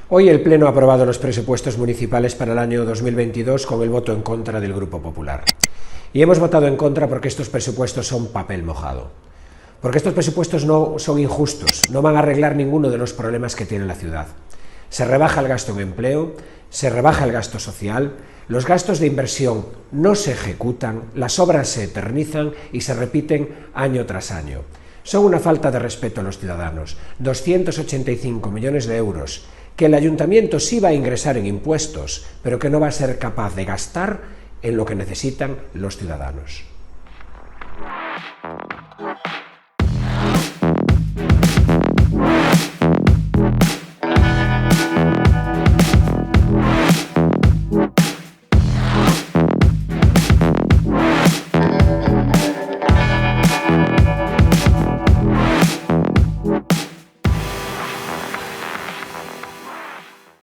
Hoy el Pleno ha aprobado los presupuestos municipales para el año 2022 con el voto en contra del Grupo Popular. Y hemos votado en contra porque estos presupuestos son papel mojado. Porque estos presupuestos no son injustos, no van a arreglar ninguno de los problemas que tiene la ciudad. Se rebaja el gasto en empleo, se rebaja el gasto social, los gastos de inversión no se ejecutan, las obras se eternizan y se repiten año tras año. Son una falta de respeto a los ciudadanos. 285 millones de euros que el ayuntamiento sí va a ingresar en impuestos, pero que no va a ser capaz de gastar en lo que necesitan los ciudadanos.